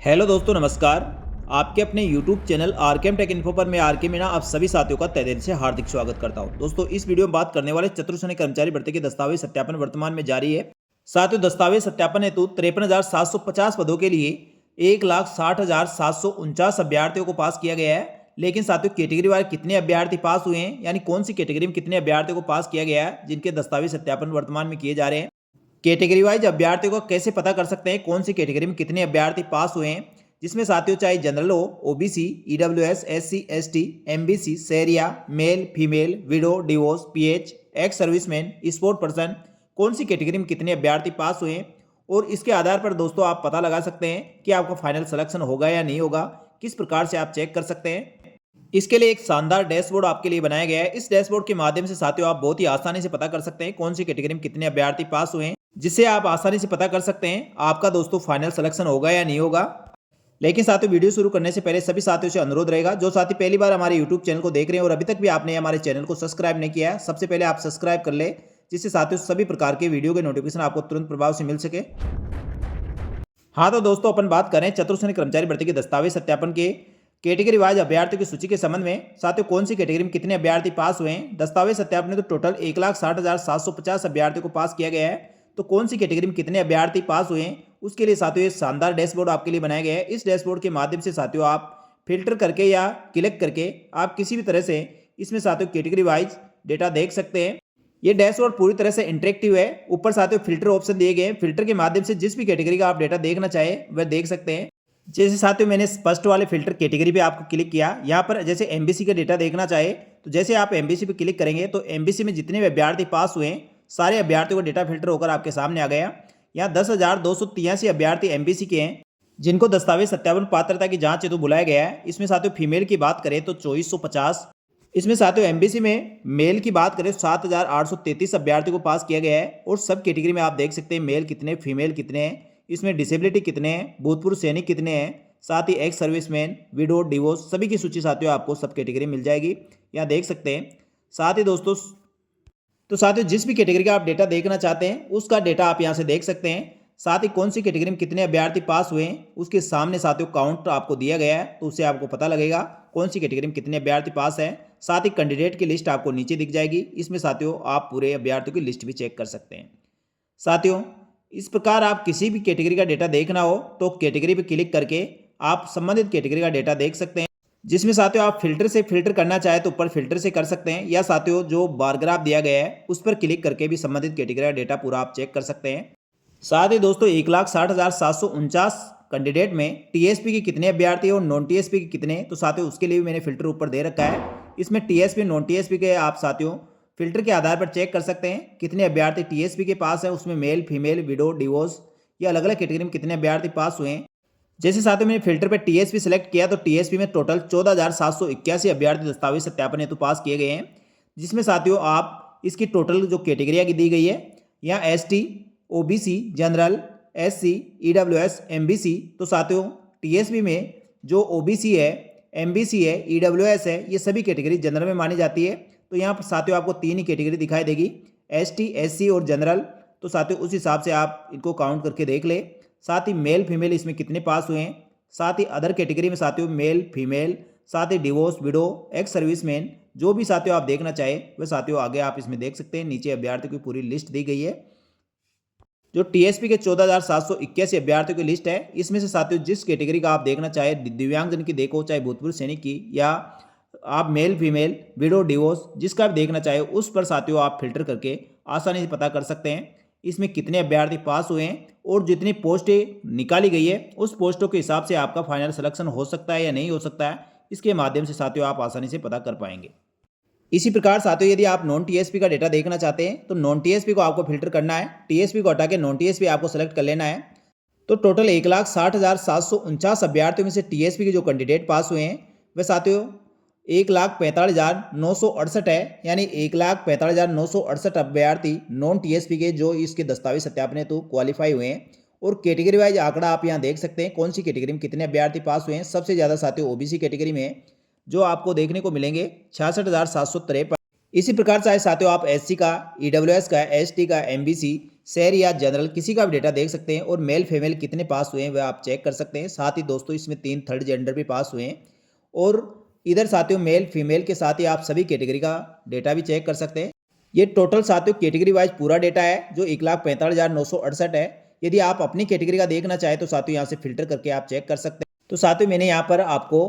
Hello दोस्तों, नमस्कार। आपके अपने YouTube channel RKM take info पर मैं आरके मीणा आप सभी साथियों का तहे दिल से हार्दिक स्वागत करता हूं। दोस्तों, इस वीडियो में बात करने वाले चतुर्श्रेणी कर्मचारी भर्ती के दस्तावेज सत्यापन वर्तमान में जारी है। साथियों, दस्तावेज सत्यापन हेतु 53,750 पदों के लिए 1,60,749 अभ्यर्थियों को पास किया गया है। लेकिन साथियों, कैटेगरी वाइज कितने अभ्यर्थी पास हुए हैं, यानी कौन सी कैटेगरी में कितने अभ्यर्थियों को पास किया गया है, जिनके दस्तावेज सत्यापन वर्तमान में किए जा रहे हैं। कैटेगरी वाइज अभ्यर्थियों को कैसे पता कर सकते हैं कौन सी कैटेगरी में कितने अभ्यर्थी पास हुए हैं, जिसमें साथियों चाहे जनरल हो, OBC, EWS, SC, ST, MBC, Sahariya, male, female, widow, divorce, PH, ex serviceman, sport person, कौन सी कैटेगरी में कितने अभ्यर्थी पास हुए हैं। और इसके आधार पर दोस्तों आप पता लगा सकते हैं कि आपका फाइनल सिलेक्शन होगा या नहीं होगा। किस प्रकार से आप चेक कर सकते हैं, इसके लिए एक शानदार डैशबोर्ड आपके लिए बनाया गया है। इस डैशबोर्ड के माध्यम से साथियों आप बहुत ही आसानी से पता कर सकते हैं कौन सी कैटेगरी में कितने अभ्यर्थी पास हुए हैं, जिससे आप आसानी से पता कर सकते हैं आपका दोस्तों फाइनल सिलेक्शन होगा या नहीं होगा। लेकिन साथियों, वीडियो शुरू करने से पहले सभी साथियों से अनुरोध रहेगा, जो साथी पहली बार हमारे यूट्यूब चैनल को देख रहे हैं और अभी तक भी आपने हमारे चैनल को सब्सक्राइब नहीं किया है, सबसे पहले आप सब्सक्राइब कर ले, जिससे साथियों सभी प्रकार के वीडियो के नोटिफिकेशन आपको तुरंत प्रभाव से मिल सके। हाँ तो दोस्तों, अपन बात करें चतुर्श्रेणी कर्मचारी भर्ती के दस्तावेज सत्यापन के कैटेगरी वाइज अभ्यर्थियों की सूची के संबंध में। साथियों, कौन सी कैटेगरी में कितने अभ्यर्थी पास हुए हैं। दस्तावेज सत्यापन में तो टोटल 1,60,750 अभ्यर्थियों को पास किया गया है। तो कौन सी कैटेगरी में कितने अभ्यर्थी पास हुए हैं, उसके लिए साथियों ये शानदार डैशबोर्ड आपके लिए बनाया गया है। इस डैशबोर्ड के माध्यम से साथियों आप फिल्टर करके या क्लिक करके आप किसी भी तरह से इसमें साथियों कैटेगरी वाइज डेटा देख सकते हैं। ये डैशबोर्ड पूरी तरह से इंटरेक्टिव है। ऊपर साथियों फिल्टर ऑप्शन दिए गए हैं, फिल्टर के माध्यम से जिस भी कैटेगरी का आप डेटा देखना चाहे वह देख सकते हैं। जैसे साथियों मैंने फर्स्ट वाले फिल्टर कैटेगरी पे आपको क्लिक किया, यहाँ पर जैसे एमबीसी का डेटा देखना चाहे तो जैसे आप एमबीसी पे क्लिक करेंगे तो एमबीसी में जितने भी अभ्यर्थी पास हुए हैं सारे अभ्यर्थियों का डेटा फिल्टर होकर आपके सामने आ गया। यहाँ 10,283 अभ्यर्थी एमबीसी के हैं, जिनको दस्तावेज सत्यापन पात्रता की जांच हेतु बुलाया गया है। इसमें साथियों फीमेल की बात करें तो 2450। इसमें साथियों एमबीसी में मेल की बात करें 7,833 अभ्यर्थियों को पास किया गया है। और सब कैटेगरी में आप देख सकते हैं मेल कितने, फीमेल कितने हैं, इसमें डिसेबिलिटी कितने हैं, भूतपूर्व सैनिक कितने हैं, साथ ही एक्स सर्विसमैन, विडो, डिवोर्स, सभी की सूची साथियों आपको सब कैटेगरी मिल जाएगी, यहाँ देख सकते हैं। साथ ही दोस्तों साथियों जिस भी कैटेगरी का आप डेटा देखना चाहते हैं उसका डेटा आप यहाँ से देख सकते हैं। साथ ही कौन सी कैटेगरी में कितने अभ्यर्थी पास हुए हैं उसके सामने साथियों काउंट आपको दिया गया है, तो उससे आपको पता लगेगा कौन सी कैटेगरी में कितने अभ्यर्थी पास हैं। साथ ही कैंडिडेट की लिस्ट आपको नीचे दिख जाएगी, इसमें साथियों आप पूरे अभ्यर्थियों की लिस्ट भी चेक कर सकते हैं। साथियों, इस प्रकार आप किसी भी कैटेगरी का डेटा देखना हो तो कैटेगरी पर क्लिक करके आप संबंधित कैटेगरी का डेटा देख सकते हैं। जिसमें साथियों आप फिल्टर से फिल्टर करना चाहे तो ऊपर फिल्टर से कर सकते हैं, या साथियों जो बार ग्राफ दिया गया है उस पर क्लिक करके भी संबंधित कैटेगरी का डेटा पूरा आप चेक कर सकते हैं। साथ ही दोस्तों 1,60,749 कैंडिडेट में टीएसपी के कितने अभ्यर्थी और नॉन टीएसपी के कितने, तो साथियों उसके लिए भी मैंने फिल्टर ऊपर दे रखा है। इसमें टीएसपी नॉन टीएसपी के आप साथियों फिल्टर के आधार पर चेक कर सकते हैं कितने अभ्यर्थी टीएसपी के पास है, उसमें मेल, फीमेल, विडो, डिवोर्स, या अलग अलग कैटेगरी में कितने अभ्यर्थी पास हुए हैं। जैसे साथियों मैंने फिल्टर पे टीएसपी सेलेक्ट किया तो टीएसपी में टोटल 14,781 अभ्यर्थी दस्तावेज सत्यापन हेतु पास किए गए हैं। जिसमें साथियों आप इसकी टोटल जो कैटेगरियाँ की दी गई है, यहाँ ST, OBC, general, SC, EWS, MBC. तो साथियों टीएसपी में जो ओबीसी है, एमबीसी है, ईडब्ल्यूएस है, ये सभी कैटेगरी जनरल में मानी जाती है। तो यहाँ पर साथियों आपको तीन ही कैटेगरी दिखाई देगी, एसटी, एससी और जनरल। तो साथियों उस हिसाब से आप इनको काउंट करके देख ले। साथ ही मेल, फीमेल इसमें कितने पास हुए हैं। साथ ही अदर कैटेगरी में साथियों मेल, फीमेल, साथ ही डिवोर्स, विडो, एक्स सर्विसमैन, जो भी साथियों आप देखना चाहे वह साथियों आगे आप इसमें देख सकते हैं। नीचे अभ्यर्थियों की पूरी लिस्ट दी गई है। जो टीएसपी के 14,781 अभ्यर्थियों की लिस्ट है, इसमें से साथियों जिस कैटेगरी का आप देखना चाहे, दिव्यांगजन की देखो, चाहे भूतपूर्व सैनिक की, या आप मेल, फीमेल, विडो, डिवोर्स, जिसका भी देखना चाहे उस पर साथियों आप फिल्टर करके आसानी से पता कर सकते हैं इसमें कितने अभ्यर्थी पास हुए हैं। और जितनी पोस्टें निकाली गई है उस पोस्टों के हिसाब से आपका फाइनल सिलेक्शन हो सकता है या नहीं हो सकता है, इसके माध्यम से साथियों आप आसानी से पता कर पाएंगे। इसी प्रकार साथियों यदि आप नॉन टीएसपी का डेटा देखना चाहते हैं तो नॉन टीएसपी को आपको फिल्टर करना है, टीएसपी को हटा के नॉन टीएसपी आपको सेलेक्ट कर लेना है। तो टोटल 1,60,749 अभ्यर्थियों में से टीएसपी के जो कैंडिडेट पास हुए हैं वह साथियों 1,45,968 है, यानी 1,45,968 अभ्यर्थी नॉन टीएसपी के जो इसके दस्तावेज सत्यापन हेतु क्वालिफाई हुए हैं। और कैटेगरी वाइज आंकड़ा आप यहाँ देख सकते हैं कौन सी कैटेगरी में कितने अभ्यर्थी पास हुए हैं। सबसे ज़्यादा साथियों ओबीसी कैटेगरी में जो आपको देखने को मिलेंगे 66,753। इसी प्रकार चाहे साथियों आप एससी का, ईडब्ल्यूएस का, एसटी का, एमबीसी, शहर या जनरल किसी का भी डेटा देख सकते हैं और मेल फीमेल कितने पास हुए हैं वह आप चेक कर सकते हैं। साथ ही दोस्तों इसमें 3 थर्ड जेंडर भी पास हुए हैं और इधर साथियों मेल फीमेल के साथ ही आप सभी कैटेगरी का डेटा भी चेक कर सकते हैं। ये टोटल साथियों कैटेगरी वाइज पूरा डेटा है जो 1,45,968 है। यदि आप अपनी कैटेगरी का देखना चाहें तो साथियों यहाँ से फिल्टर करके आप चेक कर सकते हैं। तो साथियों मैंने यहाँ पर आपको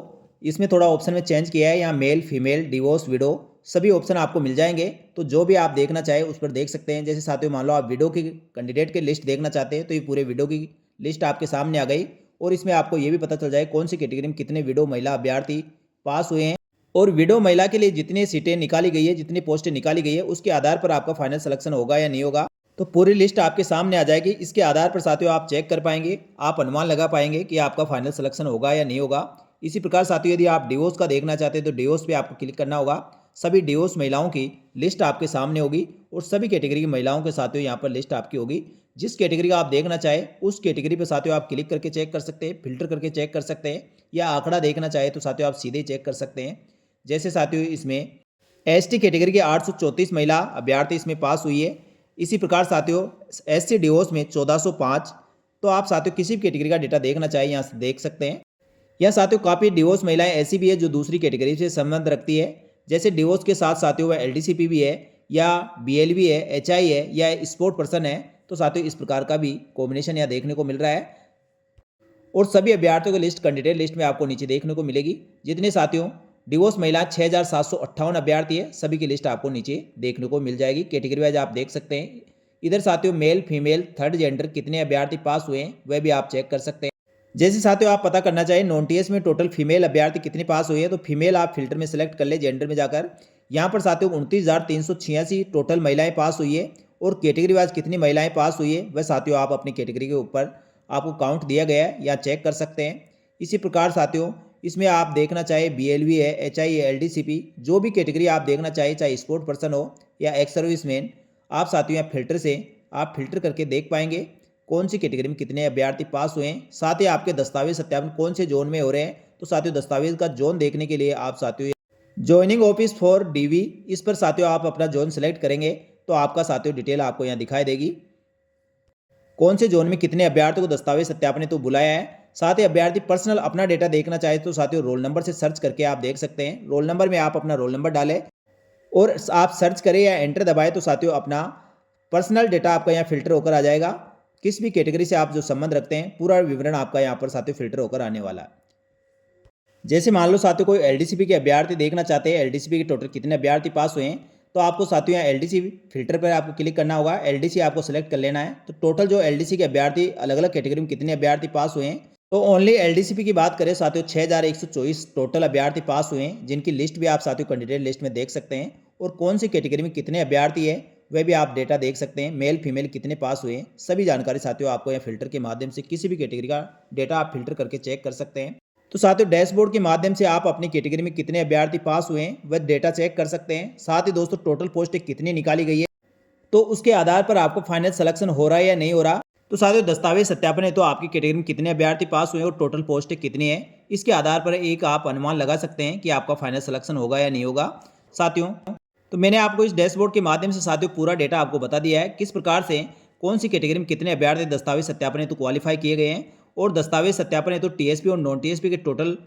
इसमें थोड़ा ऑप्शन में चेंज किया है। यहाँ मेल फीमेल डिवोर्स विडो सभी ऑप्शन आपको मिल जाएंगे, तो जो भी आप देखना चाहें उस पर देख सकते हैं। जैसे साथियों मान लो आप विडो की कैंडिडेट की लिस्ट देखना चाहते हैं तो ये पूरे विडो की लिस्ट आपके सामने आ गई और इसमें आपको ये भी पता चल जाए कौन सी कैटेगरी में कितने विडो महिला अभ्यर्थी पास हुए हैं और विडो महिला के लिए जितनी सीटें निकाली गई है, जितनी पोस्टें निकाली गई है, उसके आधार पर आपका फाइनल सिलेक्शन होगा या नहीं होगा। तो पूरी लिस्ट आपके सामने आ जाएगी। इसके आधार पर साथियों आप चेक कर पाएंगे, आप अनुमान लगा पाएंगे कि आपका फाइनल सिलेक्शन होगा या नहीं होगा। इसी प्रकार साथियों यदि आप डिवोर्स का देखना चाहते हैं तो डिवोर्स पे आपको क्लिक करना होगा। सभी डिवोर्स महिलाओं की लिस्ट आपके सामने होगी और सभी कैटेगरी की महिलाओं के साथियों यहाँ पर लिस्ट आपकी होगी। जिस कैटेगरी का आप देखना चाहें उस कैटेगरी पर साथियों आप क्लिक करके चेक कर सकते हैं, फिल्टर करके चेक कर सकते हैं, या आंकड़ा देखना चाहे तो साथियों आप सीधे चेक कर सकते हैं। जैसे साथियों इसमें एसटी कैटेगरी के 834 महिला अभ्यर्थी इसमें पास हुई है। इसी प्रकार साथियों एससी डिवोर्स में 1405। तो आप साथियों किसी भी कैटेगरी का डेटा देखना चाहिए यहाँ से देख सकते हैं। यह साथियों काफ़ी डिवोर्स महिलाएं ऐसी भी है जो दूसरी कैटेगरी से संबंध रखती है। जैसे डिवोर्स के साथ साथियों वह एलडीसीपी भी है या बीएलवी है, एचआई है या स्पोर्ट पर्सन है। तो साथियों इस प्रकार का भी कॉम्बिनेशन यहाँ देखने को मिल रहा है और सभी अभ्यर्थियों की लिस्ट कैंडिडेट लिस्ट में आपको नीचे देखने को मिलेगी। जितने साथियों डिवोर्स महिला 6,758 अभ्यर्थी है, सभी की लिस्ट आपको नीचे देखने को मिल जाएगी। कैटेगरी वाइज आप देख सकते हैं। इधर साथियों मेल फीमेल थर्ड जेंडर कितने अभ्यर्थी पास हुए हैं वह भी आप चेक कर सकते हैं। जैसे साथियों आप पता करना चाहिए नॉन टीएस में टोटल फीमेल अभ्यर्थी कितने पास हुए हैं तो फीमेल आप फिल्टर में सेलेक्ट कर ले जेंडर में जाकर। यहाँ पर साथियों 29,386 टोटल महिलाएं पास हुई है और कैटेगरी वाइज कितनी महिलाएं पास हुई है वह साथियों आप अपनी कैटेगरी के ऊपर आपको काउंट दिया गया है या चेक कर सकते हैं। इसी प्रकार साथियों इसमें आप देखना चाहे बीएलवी है, एचआई है, एलडीसीपी, जो भी कैटेगरी आप देखना चाहे, चाहे स्पोर्ट पर्सन हो या एक्स सर्विसमैन, आप साथियों यहाँ फिल्टर से आप फिल्टर करके देख पाएंगे कौन सी कैटेगरी में कितने अभ्यर्थी पास हुए हैं। साथ ही आपके दस्तावेज सत्यापन कौन से जोन में हो रहे हैं। तो साथियों दस्तावेज का जोन देखने के लिए आप साथियों ज्वाइनिंग ऑफिस फॉर डीवी इस पर साथियों आप अपना जोन सेलेक्ट करेंगे तो आपका साथियों डिटेल आपको यहाँ दिखाई देगी कौन से जोन में कितने अभ्यर्थियों को दस्तावेज सत्यापन हेतु बुलाया है। साथ ही अभ्यर्थी पर्सनल अपना डेटा देखना चाहे तो साथियों रोल नंबर से सर्च करके आप देख सकते हैं। रोल नंबर में आप अपना रोल नंबर डालें और आप सर्च करें या एंटर दबाएं तो साथियों अपना पर्सनल डेटा आपका यहाँ फिल्टर होकर आ जाएगा। किस भी कैटेगरी से आप जो संबंध रखते हैं पूरा विवरण आपका यहाँ पर साथियों फिल्टर होकर आने वाला है। जैसे मान लो साथियों कोई एलडीसीपी के अभ्यर्थी देखना चाहते हैं एलडीसीपी के टोटल कितने अभ्यर्थी पास हुए हैं तो आपको साथियों यहाँ एलडीसी फिल्टर पर आपको क्लिक करना होगा। एलडीसी आपको सेलेक्ट कर लेना है। तो टोटल जो एलडीसी के अभ्यर्थी अलग अलग कैटेगरी में कितने अभ्यर्थी पास हुए हैं तो ओनली एलडीसीपी की बात करें साथियों 6,124 टोटल अभ्यर्थी पास हुए हैं, जिनकी लिस्ट भी आप साथियों कैंडिडेट लिस्ट में देख सकते हैं और कौन सी कैटेगरी में कितने अभ्यर्थी है वह भी आप डेटा देख सकते हैं। मेल फीमेल कितने पास हुए हैं सभी जानकारी साथियों आपको यहाँ फिल्टर के माध्यम से किसी भी कैटेगरी का डेटा आप फिल्टर करके चेक कर सकते हैं। तो साथियों डैशबोर्ड के माध्यम से आप अपनी कैटेगरी में कितने अभ्यर्थी पास हुए हैं वह डेटा चेक कर सकते हैं। साथ ही दोस्तों टोटल पोस्टें कितनी निकाली गई है तो उसके आधार पर आपको फाइनल सिलेक्शन हो रहा है या नहीं हो रहा। तो साथियों दस्तावेज सत्यापन है तो आपकी कैटेगरी में कितने अभ्यर्थी पास हुए और टोटल पोस्टें कितनी है, इसके आधार पर एक आप अनुमान लगा सकते हैं कि आपका फाइनल सिलेक्शन होगा या नहीं होगा। साथियों तो मैंने आपको इस डैशबोर्ड के माध्यम से साथियों पूरा डेटा आपको बता दिया है किस प्रकार से कौन सी कैटेगरी में कितने अभ्यर्थी दस्तावेज सत्यापन हेतु क्वालिफाई किए गए हैं और दस्तावेज सत्यापन हेतु टीएसपी और नॉन टीएसपी के टोटल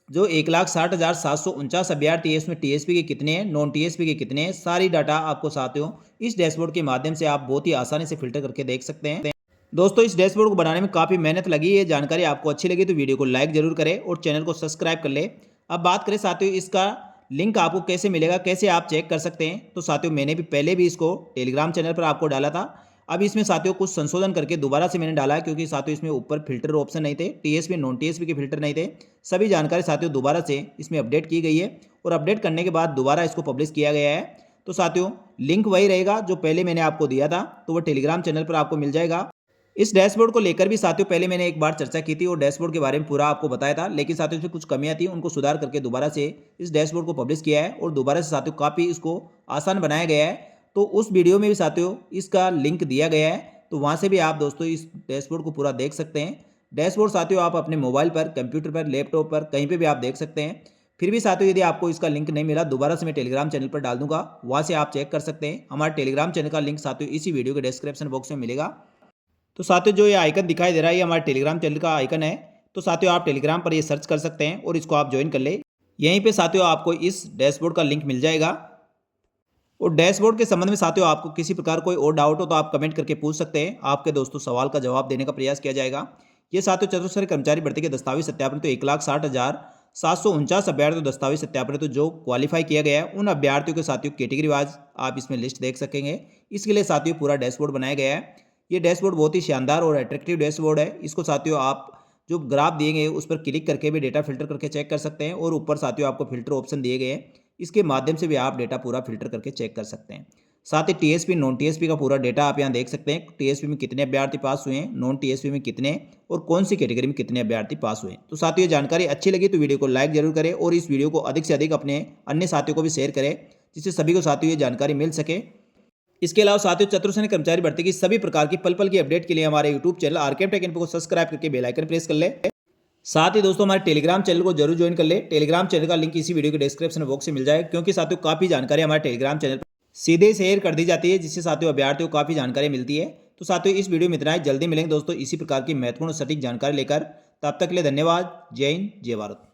जो 1,60,749 अभ्यर्थी है उसमें टीएसपी के कितने हैं, नॉन टीएसपी के कितने हैं, सारी डाटा आपको साथियों इस डैशबोर्ड के माध्यम से आप बहुत ही आसानी से फिल्टर करके देख सकते हैं। दोस्तों इस डैशबोर्ड को बनाने में काफ़ी मेहनत लगी है। जानकारी आपको अच्छी लगी तो वीडियो को लाइक जरूर करें और चैनल को सब्सक्राइब कर ले। अब बात करें साथियों इसका लिंक आपको कैसे मिलेगा, कैसे आप चेक कर सकते हैं। तो साथियों मैंने भी पहले भी इसको टेलीग्राम चैनल पर आपको डाला था। अब इसमें साथियों कुछ संशोधन करके दोबारा से मैंने डाला है क्योंकि साथियों इसमें ऊपर फिल्टर ऑप्शन नहीं थे, टीएसपी नॉन टीएसपी के फिल्टर नहीं थे। सभी जानकारी साथियों दोबारा से इसमें अपडेट की गई है और अपडेट करने के बाद दोबारा इसको पब्लिश किया गया है। तो साथियों लिंक वही रहेगा जो पहले मैंने आपको दिया था, तो वो टेलीग्राम चैनल पर आपको मिल जाएगा। इस डैशबोर्ड को लेकर भी साथियों पहले मैंने एक बार चर्चा की थी और डैशबोर्ड के बारे में पूरा आपको बताया था, लेकिन साथियों इसमें कुछ कमियां थी, उनको सुधार करके दोबारा से इस डैशबोर्ड को पब्लिश किया है और दोबारा से साथियों काफ़ी इसको आसान बनाया गया है। तो उस वीडियो में भी साथियों इसका लिंक दिया गया है, तो वहाँ से भी आप दोस्तों इस डैशबोर्ड को पूरा देख सकते हैं। डैशबोर्ड साथियों आप अपने मोबाइल पर, कंप्यूटर पर, लैपटॉप पर कहीं पर भी आप देख सकते हैं। फिर भी साथियों यदि आपको इसका लिंक नहीं मिला, दोबारा से मैं टेलीग्राम चैनल पर डाल दूंगा, वहाँ से आप चेक कर सकते हैं। हमारे टेलीग्राम चैनल का लिंक साथियों इसी वीडियो के डिस्क्रिप्शन बॉक्स में मिलेगा। तो साथियों जो ये आइकन दिखाई दे रहा है, ये हमारे टेलीग्राम चैनल का आइकन है। तो साथियों आप टेलीग्राम पर ये सर्च कर सकते हैं और इसको आप ज्वाइन कर ले। यहीं पे साथियों आपको इस डैशबोर्ड का लिंक मिल जाएगा। और डैशबोर्ड के संबंध में साथियों आपको किसी प्रकार कोई और डाउट हो तो आप कमेंट करके पूछ सकते हैं। आपके दोस्तों सवाल का जवाब देने का प्रयास किया जाएगा। ये साथियों चतुर्थी कर्मचारी भर्ती के दस्तावेज सत्यापन तो 1,60,749 अभ्यर्थियों दस्तावेज सत्यापन तो जो क्वालिफाई किया गया है, उन अभ्यर्थियों के साथियों कैटेगरी वाइज आप इसमें लिस्ट देख सकेंगे। इसके लिए साथियों पूरा डैशबोर्ड बनाया गया है। ये डैशबोर्ड बहुत ही शानदार और अट्रैक्टिव डैशबोर्ड है। इसको साथियों आप जो ग्राफ दिए गए उस पर क्लिक करके भी डेटा फिल्टर करके चेक कर सकते हैं। और ऊपर साथियों आपको फिल्टर ऑप्शन दिए गए हैं, इसके माध्यम से भी आप डेटा पूरा फिल्टर करके चेक कर सकते हैं। साथ ही टीएसपी नॉन टीएसपी का पूरा डेटा आप यहाँ देख सकते हैं। टीएसपी में कितने अभ्यर्थी पास हुए हैं, नॉन टीएसपी में कितने, और कौन सी कैटेगरी में कितने अभ्यर्थी पास हुए हैं। तो साथियों ये जानकारी अच्छी लगी तो वीडियो को लाइक जरूर करें और इस वीडियो को अधिक से अधिक अपने अन्य साथियों को भी शेयर करें, जिससे सभी को साथियों ये जानकारी मिल सके। इसके अलावा साथियों चतुर्थ कर्मचारी भर्ती की सभी प्रकार की पल पल की अपडेट के लिए हमारे YouTube channel RKM take info को सब्सक्राइब करके बेल आइकन प्रेस कर ले। साथ ही दोस्तों हमारे टेलीग्राम चैनल को जरूर ज्वाइन कर ले। टेलीग्राम चैनल का लिंक इसी वीडियो के डिस्क्रिप्शन बॉक्स में मिल जाए, क्योंकि साथियों काफ़ी जानकारी हमारे टेलीग्राम चैनल पर सीधे शेयर कर दी जाती है, जिससे साथियों अभ्यर्थियों को काफ़ी जानकारी मिलती है। तो साथियों इस वीडियो में इतना ही। जल्दी मिलेंगे दोस्तों इसी प्रकार की महत्वपूर्ण सटीक जानकारी लेकर। तब तक के लिए धन्यवाद। जय हिंद, जय भारत।